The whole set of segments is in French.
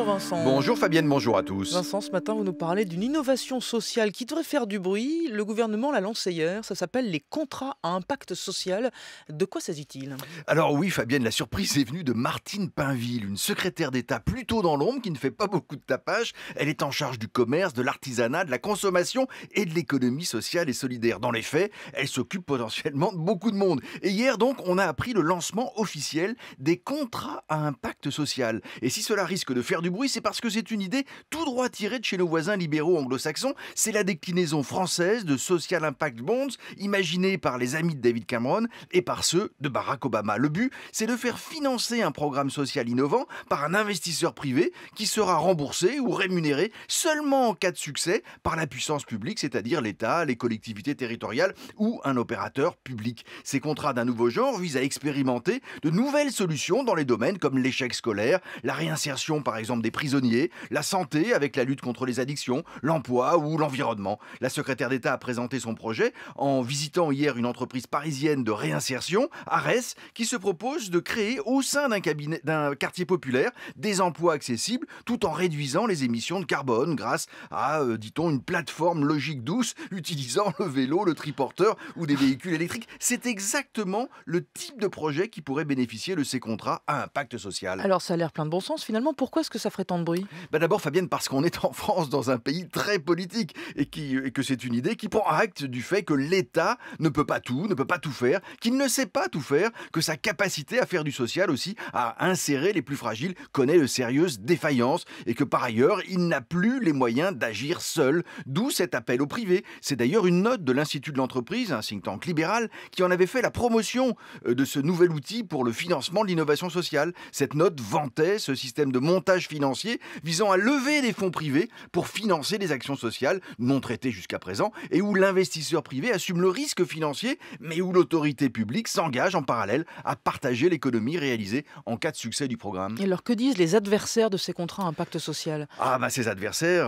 Vincent. Bonjour Fabienne, bonjour à tous. Vincent, ce matin, vous nous parlez d'une innovation sociale qui devrait faire du bruit. Le gouvernement l'a lancé hier. Ça s'appelle les contrats à impact social. De quoi s'agit-il? Alors oui Fabienne, la surprise est venue de Martine Pinville, une secrétaire d'État plutôt dans l'ombre qui ne fait pas beaucoup de tapage. Elle est en charge du commerce, de l'artisanat, de la consommation et de l'économie sociale et solidaire. Dans les faits, elle s'occupe potentiellement de beaucoup de monde. Et hier donc, on a appris le lancement officiel des contrats à impact social. Et si cela risque de faire du bruit, c'est parce que c'est une idée tout droit tirée de chez nos voisins libéraux anglo-saxons. C'est la déclinaison française de Social Impact Bonds, imaginée par les amis de David Cameron et par ceux de Barack Obama. Le but, c'est de faire financer un programme social innovant par un investisseur privé qui sera remboursé ou rémunéré seulement en cas de succès par la puissance publique, c'est-à-dire l'État, les collectivités territoriales ou un opérateur public. Ces contrats d'un nouveau genre visent à expérimenter de nouvelles solutions dans les domaines comme l'échec scolaire, la réinsertion par exemple des prisonniers, la santé avec la lutte contre les addictions, l'emploi ou l'environnement. La secrétaire d'État a présenté son projet en visitant hier une entreprise parisienne de réinsertion, Ares, qui se propose de créer au sein d'un quartier populaire des emplois accessibles tout en réduisant les émissions de carbone grâce à, dit-on, une plateforme logique douce utilisant le vélo, le triporteur ou des véhicules électriques. C'est exactement le type de projet qui pourrait bénéficier de ces contrats à impact social. Alors, ça a l'air plein de bon sens. Finalement, pourquoi est-ce que ça ferait tant de bruit? D'abord, Fabienne, parce qu'on est en France, dans un pays très politique, et que c'est une idée qui prend acte du fait que l'État ne peut pas tout, ne peut pas tout faire, qu'il ne sait pas tout faire, que sa capacité à faire du social aussi, à insérer les plus fragiles, connaît de sérieuses défaillances, et que par ailleurs, il n'a plus les moyens d'agir seul. D'où cet appel au privé. C'est d'ailleurs une note de l'Institut de l'entreprise, un think tank libéral, qui en avait fait la promotion de ce nouvel outil pour le financement de l'innovation sociale. Cette note vantait ce système de montage financier visant à lever des fonds privés pour financer des actions sociales non traitées jusqu'à présent et où l'investisseur privé assume le risque financier mais où l'autorité publique s'engage en parallèle à partager l'économie réalisée en cas de succès du programme. Et alors, que disent les adversaires de ces contrats à impact social? Ces adversaires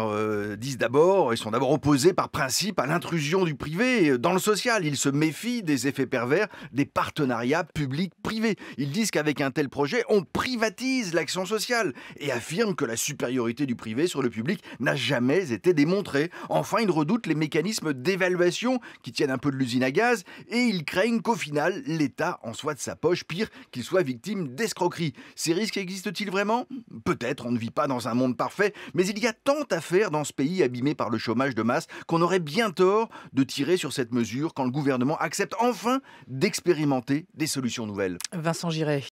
sont d'abord opposés par principe à l'intrusion du privé dans le social. Ils se méfient des effets pervers des partenariats publics-privés. Ils disent qu'avec un tel projet, on privatise l'action sociale et affirment que la supériorité du privé sur le public n'a jamais été démontrée. Enfin, ils redoutent les mécanismes d'évaluation qui tiennent un peu de l'usine à gaz et ils craignent qu'au final, l'État en soit de sa poche, pire qu'il soit victime d'escroquerie. Ces risques existent-ils vraiment? Peut-être, on ne vit pas dans un monde parfait, mais il y a tant à faire dans ce pays abîmé par le chômage de masse qu'on aurait bien tort de tirer sur cette mesure quand le gouvernement accepte enfin d'expérimenter des solutions nouvelles. Vincent Giret.